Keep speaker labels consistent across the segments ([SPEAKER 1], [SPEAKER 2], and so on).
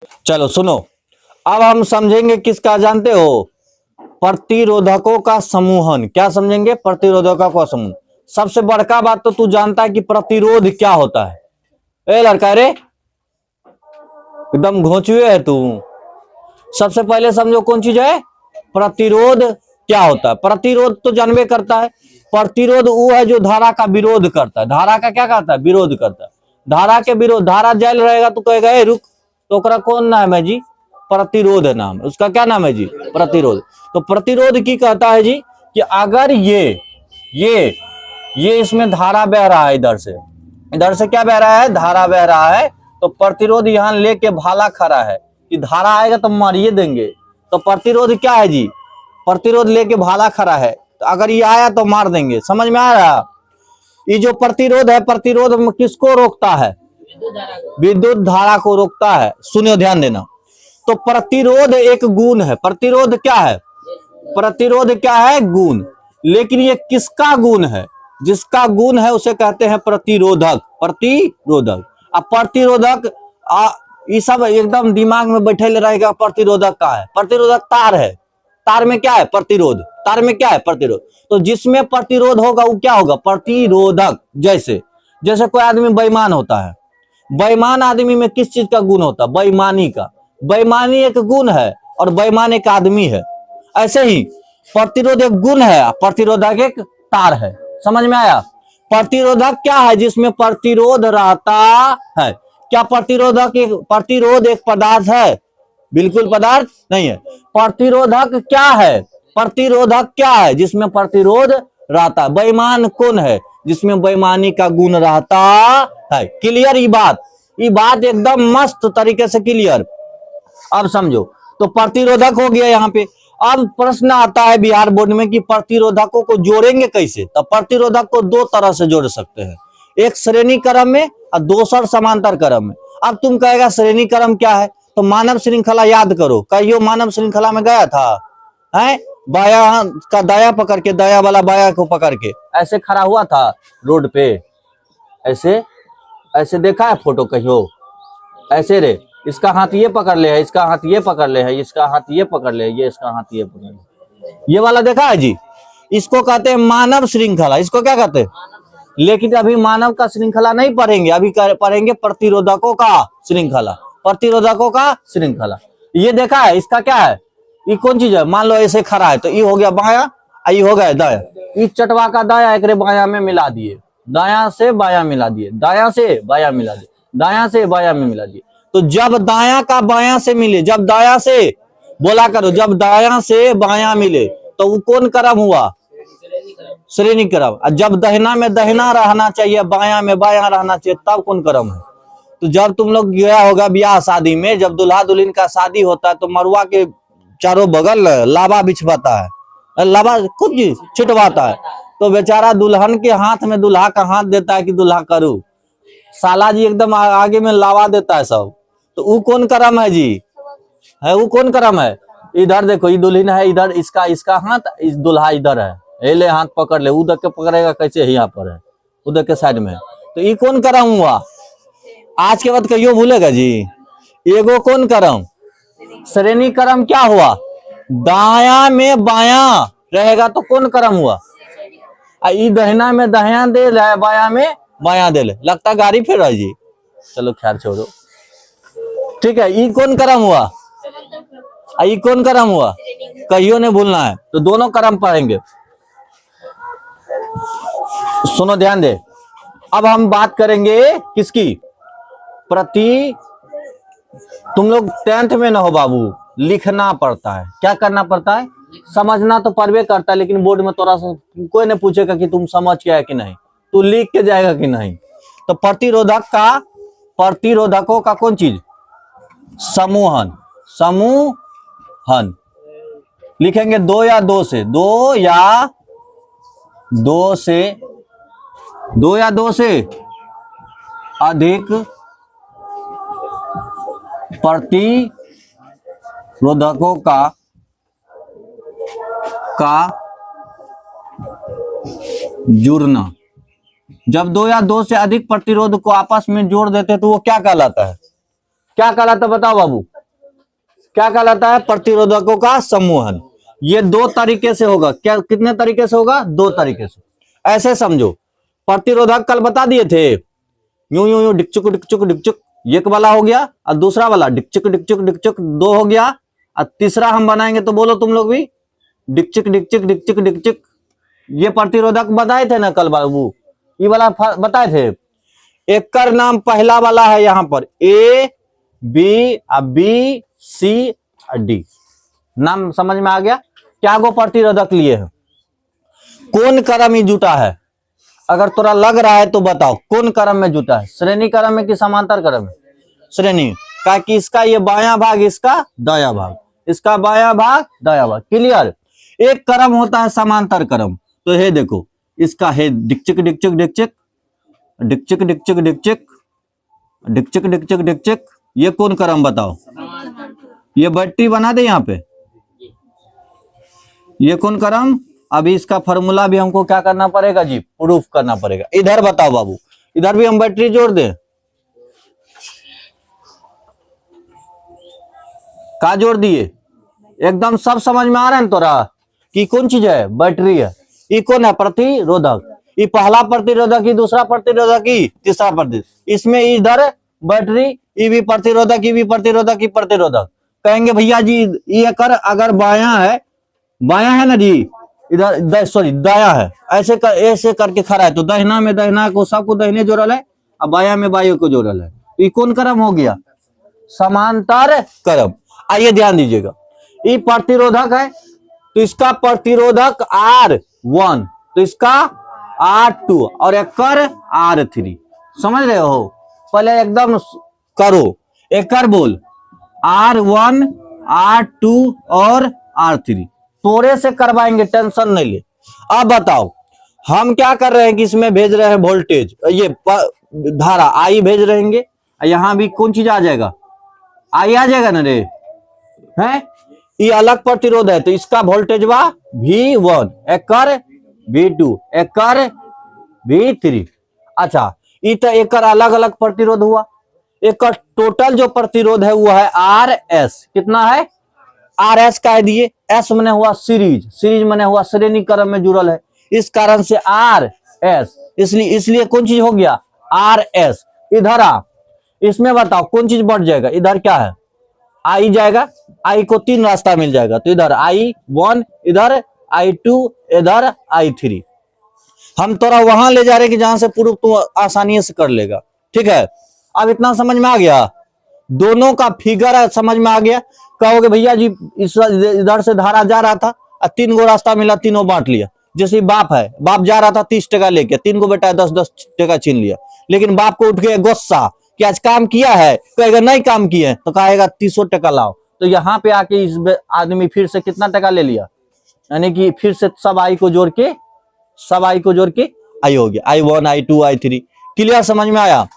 [SPEAKER 1] चलो सुनो, अब हम समझेंगे किसका, जानते हो? प्रतिरोधकों का समूहन। क्या समझेंगे? प्रतिरोधकों का समूह। सबसे बड़का बात तो तू जानता है कि प्रतिरोध क्या होता है। ए लड़का रे, एकदम घोंचुए है तू। सबसे पहले समझो कौन चीज है प्रतिरोध, क्या होता है। प्रतिरोध तो जानबे करता है, प्रतिरोध वो है जो धारा का विरोध करता है। धारा का क्या करता है? विरोध करता है। धारा के विरोध, धारा जल रहेगा तो कहेगा ए रुक, तो ओकरा कौन नाम है जी? प्रतिरोध नाम है उसका। क्या नाम है जी? प्रतिरोध। तो प्रतिरोध की कहता है जी कि अगर ये इसमें धारा बह रहा है, इधर से क्या बह रहा है? धारा बह रहा है। तो प्रतिरोध यहां लेके भाला खड़ा है कि धारा आएगा तो मारिए देंगे। तो प्रतिरोध क्या है जी? प्रतिरोध लेके भाला खड़ा है, तो अगर ये आया तो मार देंगे। समझ में आ रहा? ये जो प्रतिरोध है, प्रतिरोध किसको रोकता है? विद्युत धारा को रोकता है। सुनियो, ध्यान देना। तो प्रतिरोध एक गुण है। प्रतिरोध क्या है? प्रतिरोध क्या है? गुण। लेकिन ये किसका गुण है? जिसका गुण है उसे कहते हैं प्रतिरोधक। प्रतिरोधक। अब प्रतिरोधक ये सब एकदम दिमाग में बैठे रहेगा। प्रतिरोधक का है, प्रतिरोधक तार है। तार में क्या है? प्रतिरोध। तार में क्या है? प्रतिरोध। तो जिसमें प्रतिरोध होगा वो क्या होगा? प्रतिरोधक। जैसे कोई आदमी बेईमान होता है, बेईमान आदमी में किस चीज का गुण होता है? बेईमानी का। बेईमानी एक गुण है और बेईमान एक आदमी है। ऐसे ही प्रतिरोध एक गुण है, प्रतिरोधक एक तार है। समझ में आया? प्रतिरोधक क्या है? जिसमें प्रतिरोध रहता है। क्या प्रतिरोधक प्रतिरोध एक पदार्थ है? बिल्कुल पदार्थ नहीं है। प्रतिरोधक क्या है? प्रतिरोधक क्या है? जिसमें प्रतिरोध रहता है। बेईमान कौन है? जिसमें बेईमानी का गुण रहता है। क्लियर? ये बात एकदम मस्त तरीके से क्लियर। अब समझो, तो प्रतिरोधक हो गया यहाँ पे। अब प्रश्न आता है बिहार बोर्ड में कि प्रतिरोधकों को जोड़ेंगे कैसे? तो प्रतिरोधक को दो तरह से जोड़ सकते हैं, एक श्रेणी क्रम में और दूसरा समांतर क्रम में। अब तुम कहेगा श्रेणी क्रम क्या है? तो मानव श्रृंखला याद करो। कहियो मानव श्रृंखला में गया था है? बाया का दाया पकड़ के, दाया वाला बाया को पकड़ के ऐसे खड़ा हुआ था रोड पे। ऐसे देखा है फोटो कहियो? ऐसे रे, इसका हाथ ये पकड़ ले है, इसका हाथ ये पकड़ ले है, इसका हाथ ये पकड़ ले, ये इसका हाथ ये पकड़ ले, ये वाला देखा है जी? इसको कहते हैं मानव श्रृंखला। इसको क्या कहते हैं? लेकिन अभी मानव का श्रृंखला नहीं पढ़ेंगे, अभी पढ़ेंगे प्रतिरोधकों का श्रृंखला। प्रतिरोधकों का श्रृंखला। ये देखा है? इसका क्या है? ये कौन चीज है? मान लो ऐसे खड़ा है तो ये हो गया बाया, ये हो गया दाया। इस चटवा का दाया एक बाया में मिला दिए, दाया से बाया मिला दिए, दाया से बाया मिला दिए, दाया से बाया में मिला दिए। तो जब दाया का बाया से मिले, जब दाया से, बोला करो, जब दाया से बाया मिले तो वो कौन क्रम हुआ? श्रेणी क्रम। जब दहिना में दहिना रहना चाहिए, बाया में बाया रहना चाहिए, तब कौन क्रम है? तो जब तुम लोग गया होगा ब्याह शादी में, जब दुल्हा दुल्हन का शादी होता है तो मरुआ के चारों बगल लावा बिछवाता है, लावा खुद छिटवाता है। तो बेचारा दुल्हन के हाथ में दुल्हा का हाथ देता है कि दुल्हा करू। साला जी एकदम आगे में लावा देता है सब। तो वो कौन क्रम है जी? है वो कौन क्रम है? इधर देखो, ये दुल्हन है इधर, इसका हाथ, इस दुल्हा इधर है, ले हाथ पकड़ ले। उधर के पकड़ेगा कैसे? यहाँ पर है, उधर के साइड में। तो ये कौन क्रम हुआ? आज के बाद कहियो भूलेगा जी? एगो कौन क्रम? श्रेणी क्रम। क्या हुआ? दाया में बाया रहेगा तो कौन क्रम हुआ? दहिना में दहिना दे, बाया में बाया दे ले। लगता गाड़ी फिर रहा जी। चलो खैर छोड़ो, ठीक है। ये कौन क्रम हुआ? ये कौन क्रम हुआ? कहियो नहीं भूलना है। तो दोनों क्रम पढ़ेंगे। सुनो, ध्यान दे। अब हम बात करेंगे किसकी? तुम लोग 10th में ना हो बाबू, लिखना पड़ता है। क्या करना पड़ता है? समझना तो परवे करता है, लेकिन बोर्ड में थोड़ा सा कोई नहीं पूछेगा कि तुम समझ के आए कि नहीं, तू लिख के जाएगा कि नहीं। तो प्रतिरोधकों का कौन चीज? समूहन। समूहन लिखेंगे दो या दो से, दो या दो से अधिक प्रतिरोधकों का जुड़ना। जब दो या दो से अधिक प्रतिरोध को आपस में जोड़ देते तो वो क्या कहलाता है? क्या कहलाता है बताओ बाबू, क्या कहलाता है? प्रतिरोधकों का समूहन। ये दो तरीके से होगा। क्या, कितने तरीके से होगा? दो तरीके से। ऐसे समझो, प्रतिरोधक कल बता दिए थे, यूं यूं यूं डिकचुक डिकचुक डिकचुक, एक वाला हो गया, और दूसरा वाला डिकचुक डिकचुक डिकचुक, दो हो गया, और तीसरा हम बनाएंगे तो बोलो तुम लोग भी, डिकचिक डिकचिक डिकचिक डिकचिक। ये प्रतिरोधक बताए थे ना कल बाबू, ये वाला बताए थे। एक का नाम पहला वाला है यहां पर A B, B C D, नाम समझ में आ गया? क्या गो प्रतिरोधक लिए हैं? कौन क्रम ही जुटा है? अगर तोरा लग रहा है तो बताओ कौन क्रम में जुटा है? श्रेणी क्रम में कि समांतर क्रम में? श्रेणी का, कि इसका ये बायां भाग, इसका दायां भाग, इसका बायां भाग दायां भाग। क्लियर? एक क्रम होता है समांतर क्रम। तो हे देखो, इसका है डिकचिक डिकचिक डिकचिक डिकचिक डिकचिक डिकचिक डिकचिक डिकचिक डिकचिक। ये कौन क्रम बताओ? ये बैटरी बना दे यहाँ पे, ये कौन क्रम? अभी इसका फॉर्मूला भी हमको क्या करना पड़ेगा जी? प्रूफ करना पड़ेगा। इधर बताओ बाबू, इधर भी हम बैटरी जोड़ दें? का जोड़ दिए? एकदम सब समझ में आ रहा है ना तोरा कि कौन चीज है? बैटरी है। ये कौन है? प्रतिरोधक। ये पहला प्रतिरोधक, ये दूसरा प्रतिरोधक, ये तीसरा प्रतिरोधक। इसमें इधर बैटरी, ये भी प्रतिरोधक, ये भी प्रतिरोधक, ये प्रतिरोधक। कहेंगे भैया जी ये कर, अगर बायां है, बायां है ना जी, इधर सॉरी दायां है, ऐसे करके खड़ा है, तो दहिना में दहिना को सबको दहिने जोड़ल है, और बायां में बायों को जोड़ल है। तो ये कौन क्रम हो गया? समांतर क्रम। आइए ध्यान दीजिएगा, ये प्रतिरोधक है तो इसका प्रतिरोधक R1, तो इसका R2, और एक कर R3। समझ रहे हो? पहले एकदम करो, एक कर बोल, R1 R2 और R3 तोरे से करवाएंगे, टेंशन नहीं ले। अब बताओ हम क्या कर रहे हैं कि इसमें भेज रहे हैं वोल्टेज, ये धारा I भेज रहेंगे, यहां भी कौन चीज आ जाएगा? I आ जाएगा ना रे, है? ये अलग प्रतिरोध है तो इसका वोल्टेज वा V1, एक कर V2, एक कर V3। अच्छा, ये तो एक अलग अलग प्रतिरोध हुआ। एक टोटल जो प्रतिरोध है वो है RS। कितना है? RS कह दिए, S मने हुआ सीरीज, सीरीज मने हुआ श्रेणी क्रम में जुड़ल है, इस कारण से RS। इसलिए कौन चीज हो गया? RS। इधर आ, इसमें बताओ कौन चीज बढ़ जाएगा? इधर क्या है? I जाएगा, I को तीन रास्ता मिल जाएगा, तो इधर I1, इधर I2, इधर I3। हम तोरा वहां ले जा रहे कि जहां से प्रूफ तू आसानी से कर लेगा। ठीक है, अब इतना समझ में आ गया? दोनों का फिगर समझ में आ गया? कहोगे भैया जी इधर से धारा जा रहा था, तीन गो रास्ता मिला, तीनों बांट लिया। जैसे बाप है, बाप जा रहा था 30 टका लेके, तीन को बेटा 10-10 टका छीन लिया, लेकिन बाप को उठ गया गुस्सा कि आज काम किया है, कहेगा नहीं काम किए, तो कहेगा 300 टका लाओ। तो यहाँ पे आके इस आदमी फिर से कितना टका ले लिया? यानी कि फिर से सब आई को जोड़ के, सब आई को जोड़ के आई हो गया, I1 I2 I3। क्लियर? समझ में आया?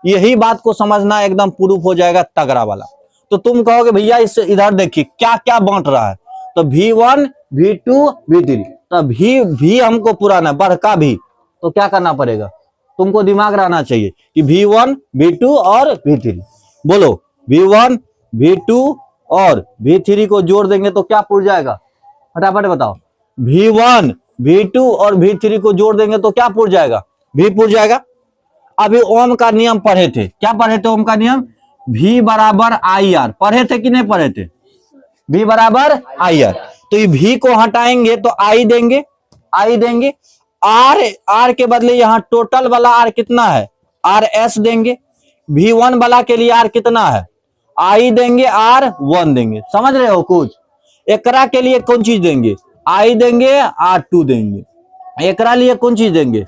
[SPEAKER 1] यही बात को समझना, एकदम प्रूफ हो जाएगा तगड़ा वाला। तो तुम कहोगे भैया इससे इधर देखिए क्या क्या बांट रहा है, तो V1 V2 V3, तो भी हमको पुराना बड़का भी, तो क्या करना पड़ेगा? तुमको दिमाग रहना चाहिए कि V1 V2 और V3। बोलो, V1 V2 और V3 को जोड़ देंगे तो क्या पुर जाएगा? फटाफट बताओ। V1 V2 और V3 को जोड़ देंगे तो क्या पुर जाएगा? V पुर जाएगा। अभी ओम का नियम पढ़े थे, क्या पढ़े थे? ओम का नियम, V बराबर IR। पढ़े थे कि नहीं पढ़े थे? V बराबर IR। तो ये V को हटाएंगे तो I देंगे, I देंगे, R के बदले यहाँ टोटल वाला R कितना है? RS देंगे। V1 वाला के लिए R कितना है? I देंगे, R1 देंगे। समझ रहे हो कुछ? एकरा के लिए कौन चीज देंगे? I देंगे, R2 देंगे। एकरा लिए कौन चीज देंगे?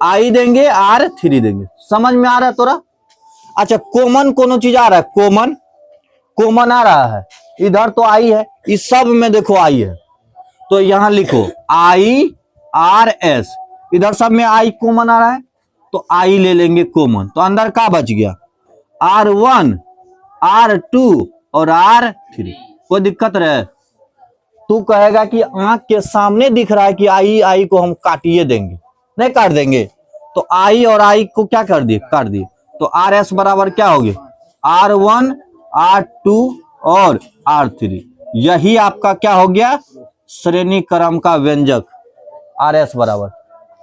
[SPEAKER 1] I देंगे, R3 देंगे। समझ में आ रहा है तोरा? अच्छा, कॉमन कोनो चीज आ रहा है? कॉमन आ रहा है, इधर तो I है, इस सब में देखो I है, तो यहां लिखो IRS। इधर सब में I कॉमन आ रहा है तो I ले लेंगे कॉमन, तो अंदर का बच गया? R1 R2 और R3। कोई दिक्कत रहे? तू कहेगा कि आंख के सामने दिख रहा है कि I को हम काटिए देंगे, नहीं काट देंगे, तो I और I को क्या कर दिए? काट दिए। तो RS बराबर क्या हो गया? R1 R2 और R3। यही आपका क्या हो गया, श्रेणी क्रम का व्यंजक RS बराबर।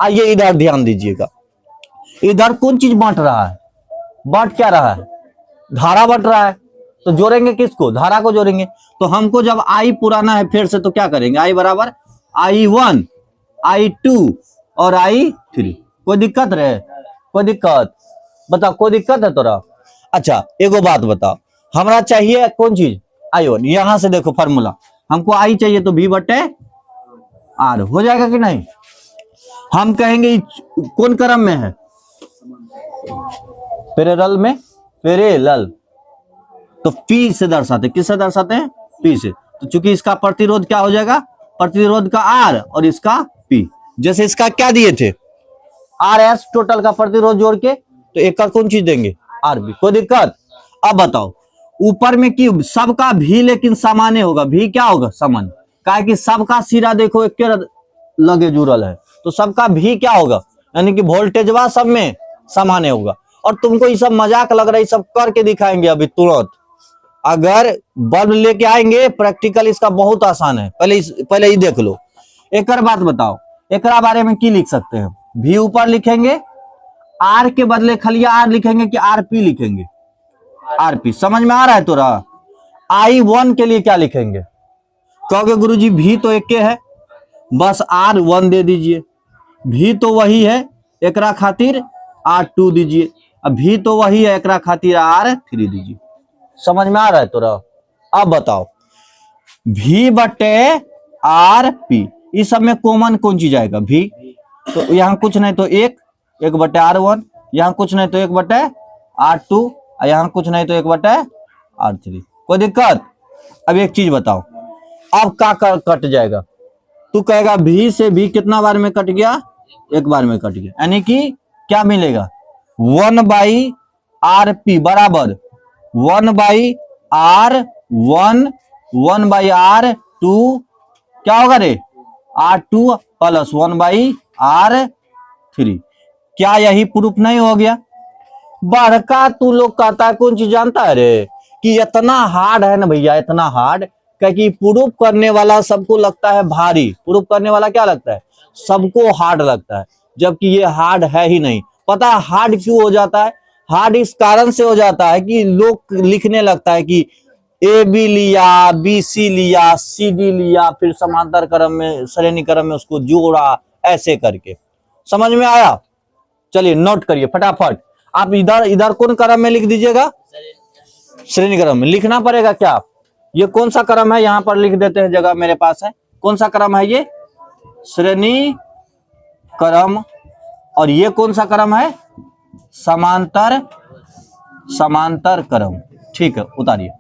[SPEAKER 1] आइए इधर ध्यान दीजिएगा, इधर कौन चीज बांट रहा है, बांट क्या रहा है, धारा बढ़ रहा है। तो जोड़ेंगे किसको, धारा को जोड़ेंगे। तो हमको जब I पुराना है फिर से, तो क्या करेंगे, I बराबर I1 I2 और I3। कोई दिक्कत रहे, कोई दिक्कत बताओ, कोई दिक्कत है तोरा। अच्छा एगो बात बताओ, हमरा चाहिए कौन चीज, I1। यहां से देखो फार्मूला, हमको I चाहिए तो V बटे R हो जाएगा कि नहीं। हम कहेंगे कौन क्रम में है, पैरेलल में, पैरेलल तो P से दर्शाते, किससे दर्शाते हैं, P से। तो चूंकि इसका प्रतिरोध क्या हो जाएगा, प्रतिरोध का R और इसका P। जैसे इसका क्या दिए थे, RS टोटल का प्रतिरोध जोड़ के, तो एक का कौन चीज देंगे, RB। कोई दिक्कत। अब बताओ ऊपर में कि सबका भी लेकिन सामान्य होगा, भी क्या होगा, सामान्य। काहे कि सबका सिरा देखो एक लगे जुड़ल है, तो सबका भी क्या होगा, यानी कि वोल्टेजवा सब में सामान्य होगा। और तुमको ये सब मजाक लग रहा है, सब करके दिखाएंगे अभी तुरंत। अगर बल्ब लेके आएंगे प्रैक्टिकल, इसका बहुत आसान है। पहले ये देख लो। एक बात बताओ, एक बारे में की लिख सकते हैं, भी ऊपर लिखेंगे, R के बदले खलिया R लिखेंगे कि RP लिखेंगे, RP। समझ में आ रहा है तोरा। I1 के लिए क्या लिखेंगे, कहोगे गुरुजी भी तो एक है, बस R1 दे दीजिए। भी तो वही है, एकरा खातिर R2 दीजिए। अब भी तो वही है, एकरा खातिर R3 दीजिए। समझ में आ रहा है तोरा। अब बताओ भी बटे RP, इस सब में कॉमन कौन चीज आएगा, भी। तो यहाँ कुछ नहीं तो एक बटे R1, यहाँ कुछ नहीं तो एक बटे R2, यहाँ कुछ नहीं तो एक बटे R3। कोई दिक्कत। अब एक चीज बताओ, अब का कट जाएगा, तू कहेगा भी से भी कितना बार में कट गया, एक बार में कट गया। यानी कि क्या मिलेगा, 1/RP बराबर 1/R1 1/R2, क्या होगा रे, R2 प्लस 1/R3। क्या यही प्रूफ नहीं हो गया। बड़का तू लोग कहता है कौन चीज जानता है रे, कि इतना हार्ड है ना भैया, इतना हार्ड, क्योंकि प्रूफ करने वाला सबको लगता है भारी, प्रूफ करने वाला क्या लगता है, सबको हार्ड लगता है, जबकि ये हार्ड है ही नहीं। पता है हार्ड क्यों हो जाता है, हार्ड इस कारण से हो जाता है कि लोग लिखने लगता है कि AB लिया, BC लिया, CD लिया, फिर समांतर क्रम में, श्रेणी क्रम में उसको जोड़ा, ऐसे करके। समझ में आया। चलिए नोट करिए फटाफट। आप इधर कौन क्रम में लिख दीजिएगा, श्रेणी क्रम में लिखना पड़ेगा। क्या ये कौन सा क्रम है, यहां पर लिख देते हैं, जगह मेरे पास है। कौन सा क्रम है ये, श्रेणी क्रम। और ये कौन सा क्रम है, समांतर क्रम। ठीक है, उतारिए।